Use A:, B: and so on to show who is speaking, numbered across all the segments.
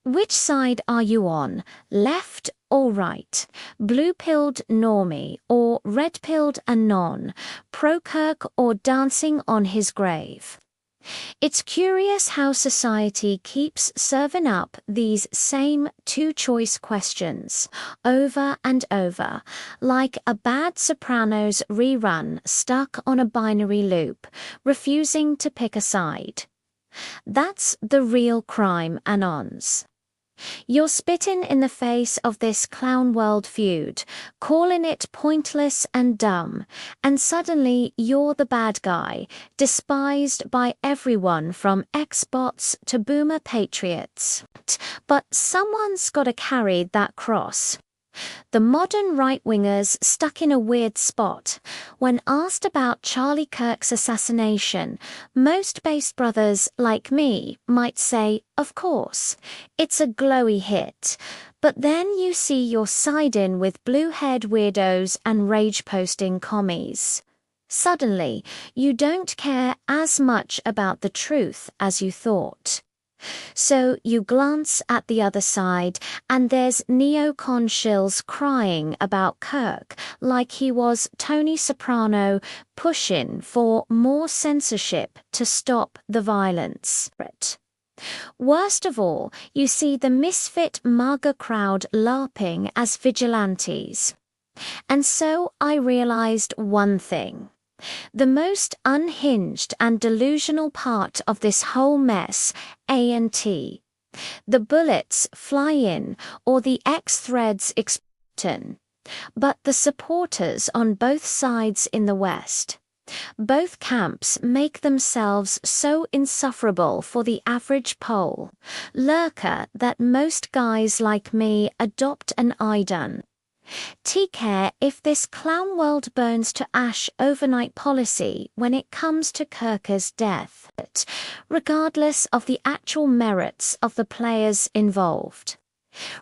A: Which side are you on, left or right? Blue-pilled normie or red-pilled anon? Pro-Kirk or dancing on his grave? It's curious how society keeps serving up these same two-choice questions over and over, like a bad Sopranos rerun stuck on a binary loop, refusing to pick a side. That's the real crime, Anons. You're spitting in the face of this Clownworld feud, calling it pointless and dumb, and suddenly you're the bad guy, despised by everyone from Xbots to boomer patriots. But someone's gotta carry that cross. The modern right-wingers stuck in a weird spot. When asked about Charlie Kirk's assassination, most base brothers like me might say, of course, it's a glowy hit. But then you see you're siding with blue-haired weirdos and rage-posting commies. Suddenly, you don't care as much about the truth as you thought. So you glance at the other side, and there's neocon shills crying about Kirk like he was Tony Soprano pushing for more censorship to stop the violence. Worst of all, you see the misfit MAGA crowd LARPing as vigilantes. And so I realized one thing. The most unhinged and delusional part of this whole mess, A&T. The bullets fly in or the X-threads explode. But the supporters on both sides in the West. Both camps make themselves so insufferable for the average Pole, lurker that most guys like me adopt an idun. Take care if this Clownworld burns to ash overnight policy when it comes to Kirk's death, regardless of the actual merits of the players involved.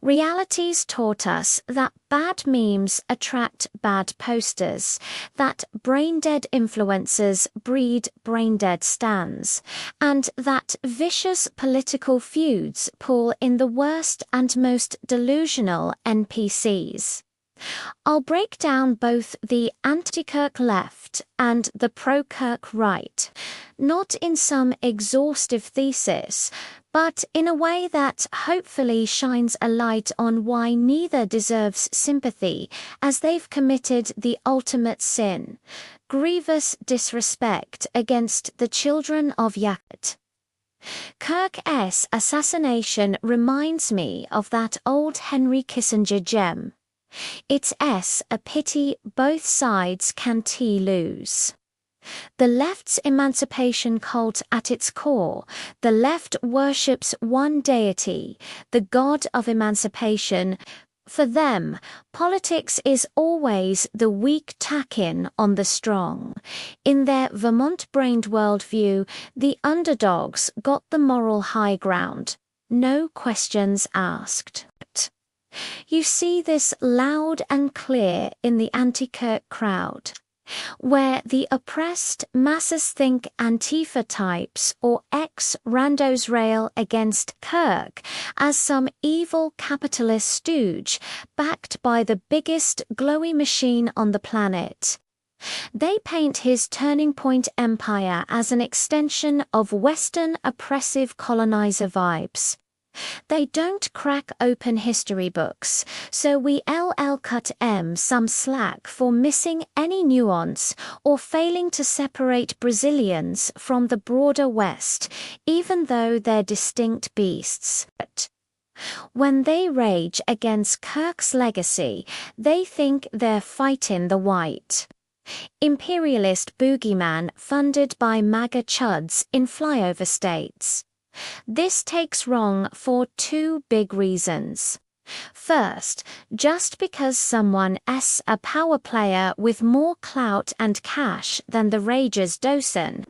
A: Reality's taught us that bad memes attract bad posters, that brain-dead influencers breed brain-dead stans, and that vicious political feuds pull in the worst and most delusional NPCs. I'll break down both the anti-Kirk left and the pro-Kirk right, not in some exhaustive thesis, but in a way that hopefully shines a light on why neither deserves sympathy, as they've committed the ultimate sin, grievous disrespect against the children of Yakut. Kirk's assassination reminds me of that old Henry Kissinger gem. It's a pity both sides can lose. The left's emancipation cult at its core, the left worships one deity, the god of emancipation. For them, politics is always the weak tack-in on the strong. In their Vermont-brained worldview, the underdogs got the moral high ground. No questions asked. You see this loud and clear in the anti-Kirk crowd, where the oppressed masses think Antifa types or ex-randos rail against Kirk as some evil capitalist stooge backed by the biggest glowy machine on the planet. They paint his Turning Point empire as an extension of Western oppressive colonizer vibes. They don't crack open history books, so we cut some slack for missing any nuance or failing to separate Brazilians from the broader West, even though they're distinct beasts. When they rage against Kirk's legacy, they think they're fighting the white imperialist boogeyman funded by MAGA chuds in flyover states. This takes wrong for two big reasons. First, just because someone's a power player with more clout and cash than the Ragers docen,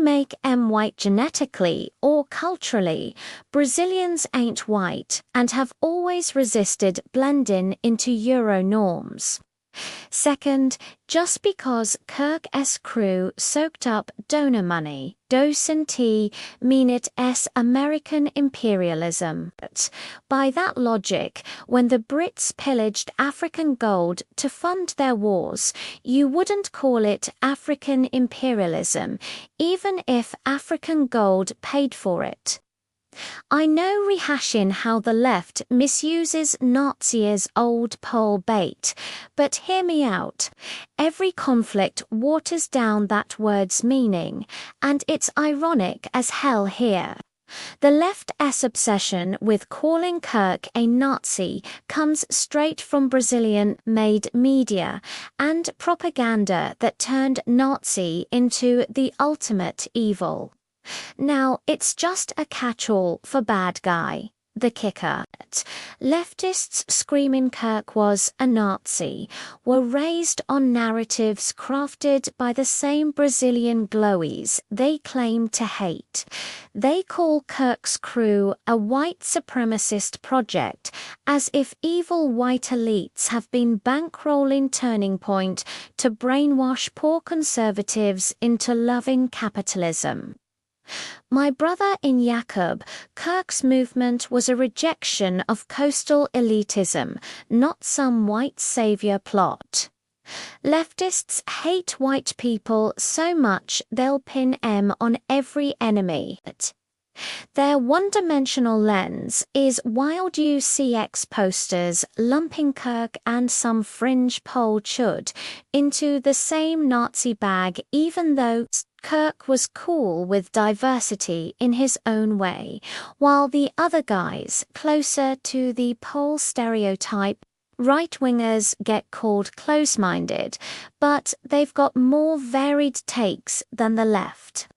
A: make white genetically or culturally, Brazilians ain't white and have always resisted blending into Euro norms. Second, just because Kirk's crew soaked up donor money, doesn't mean it's American imperialism. By that logic, when the Brits pillaged African gold to fund their wars, you wouldn't call it African imperialism, even if African gold paid for it. I know rehashing how the left misuses Nazi as old pole bait, but hear me out. Every conflict waters down that word's meaning, and it's ironic as hell here. The left's obsession with calling Kirk a Nazi comes straight from Brazilian-made media and propaganda that turned Nazi into the ultimate evil. Now, it's just a catch-all for bad guy. The kicker. Leftists screaming Kirk was a Nazi were raised on narratives crafted by the same Brazilian glowies they claim to hate. They call Kirk's crew a white supremacist project, as if evil white elites have been bankrolling Turning Point to brainwash poor conservatives into loving capitalism. My brother in Jakob, Kirk's movement was a rejection of coastal elitism, not some white savior plot. Leftists hate white people so much they'll pin M on every enemy. Their one-dimensional lens is wild UCX posters lumping Kirk and some fringe pole chud into the same Nazi bag, even though Kirk was cool with diversity in his own way, while the other guys, closer to the pole stereotype, right-wingers, get called close-minded, but they've got more varied takes than the left.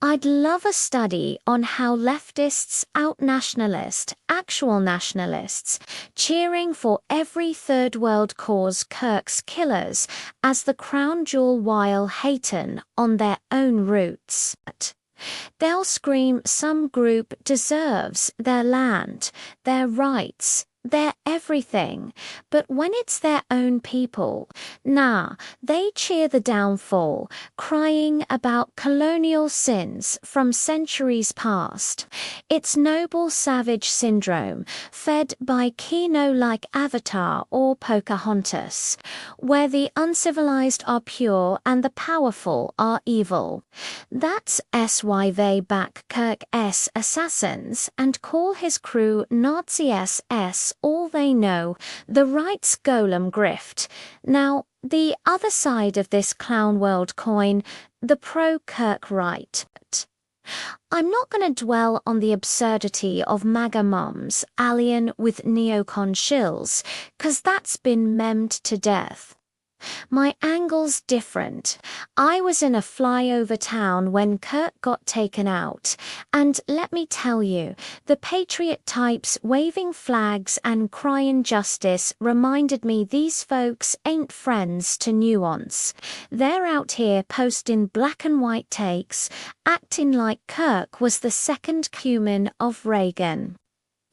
A: I'd love a study on how leftists out-nationalist actual nationalists, cheering for every third world cause Kirk's killers as the crown jewel while hating on their own roots. They'll scream some group deserves their land, their rights, their everything, but when it's their own people, nah, they cheer the downfall, crying about colonial sins from centuries past. It's noble savage syndrome, fed by Kino like Avatar or Pocahontas, where the uncivilized are pure and the powerful are evil. That's why they back Kirk's assassins and call his crew Nazi SS all they know, the right's golem grift. Now, the other side of this Clownworld coin, the pro-Kirk right. I'm not going to dwell on the absurdity of MAGA mums allying with neocon shills, 'cause that's been memed to death. My angle's different. I was in a flyover town when Kirk got taken out, and let me tell you, the patriot types waving flags and crying justice reminded me these folks ain't friends to nuance. They're out here posting black and white takes, acting like Kirk was the second cumin of Reagan.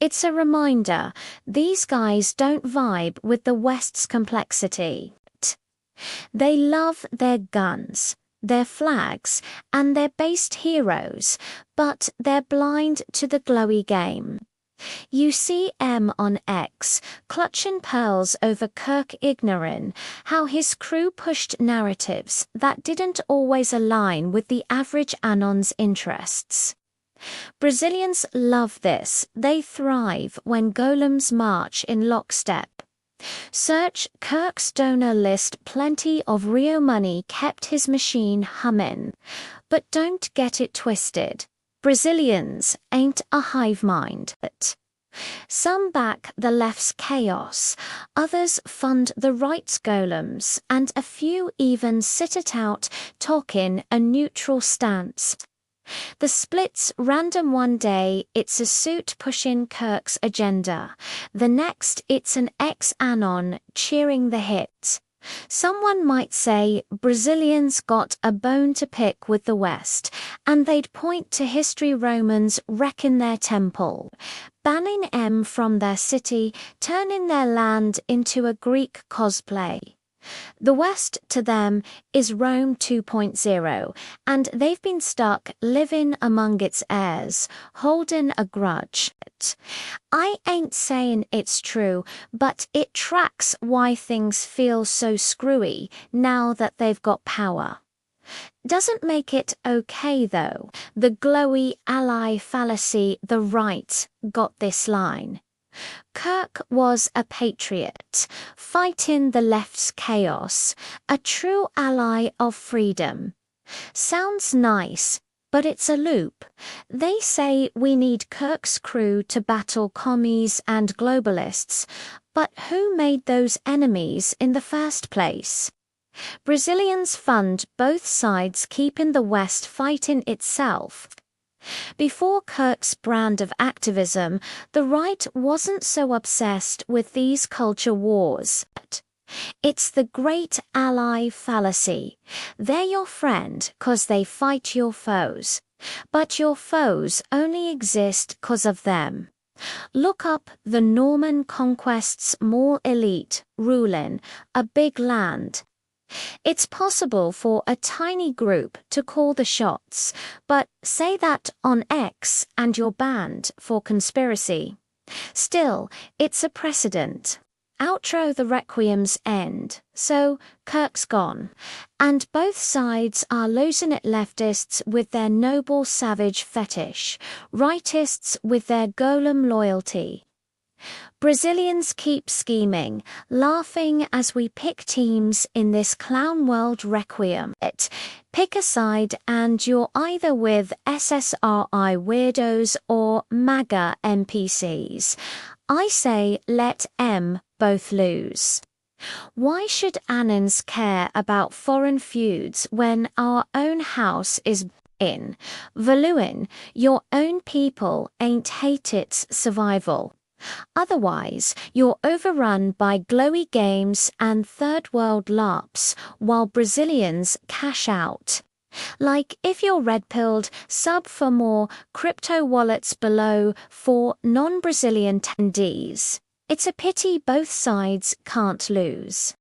A: It's a reminder, these guys don't vibe with the West's complexity. They love their guns, their flags, and their based heroes, but they're blind to the glowy game. You see M on X, clutching pearls over Kirk ignoring how his crew pushed narratives that didn't always align with the average Anon's interests. Brazilians love this. They thrive when golems march in lockstep. Search Kirk's donor list. Plenty of Rio money kept his machine humming. But don't get it twisted. Brazilians ain't a hive mind. Some back the left's chaos, others fund the right's golems, and a few even sit it out, talking a neutral stance. The split's random. One day it's a suit pushing Kirk's agenda, the next it's an ex-Anon cheering the hit. Someone might say Brazilians got a bone to pick with the West, and they'd point to history Romans wrecking their temple, banning M from their city, turning their land into a Greek cosplay. The West to them is Rome 2.0, and they've been stuck living among its heirs, holding a grudge. I ain't saying it's true, but it tracks why things feel so screwy now that they've got power. Doesn't make it okay though. The glowy ally fallacy, the right, got this line. Kirk was a patriot, fighting the left's chaos, a true ally of freedom. Sounds nice, but it's a loop. They say we need Kirk's crew to battle commies and globalists, but who made those enemies in the first place? Brazilians fund both sides, keeping the West fighting itself. Before Kirk's brand of activism, the right wasn't so obsessed with these culture wars. It's the great ally fallacy. They're your friend 'cause they fight your foes. But your foes only exist 'cause of them. Look up the Norman conquest's more elite ruling a big land. It's possible for a tiny group to call the shots, but say that on X and you're banned for conspiracy. Still, it's a precedent. Outro the Requiem's end, so Kirk's gone, and both sides are losing it, leftists with their noble savage fetish, rightists with their golem loyalty. Brazilians keep scheming, laughing as we pick teams in this Clownworld Requiem. Pick a side and you're either with SSRI weirdos or MAGA NPCs. I say let M both lose. Why should Annans care about foreign feuds when our own house is in? Valuing your own people ain't hate its survival. Otherwise, you're overrun by glowy games and third world LARPs while Brazilians cash out. Like if you're red-pilled, sub for more crypto wallets below for non-Brazilian attendees. It's a pity both sides can't lose.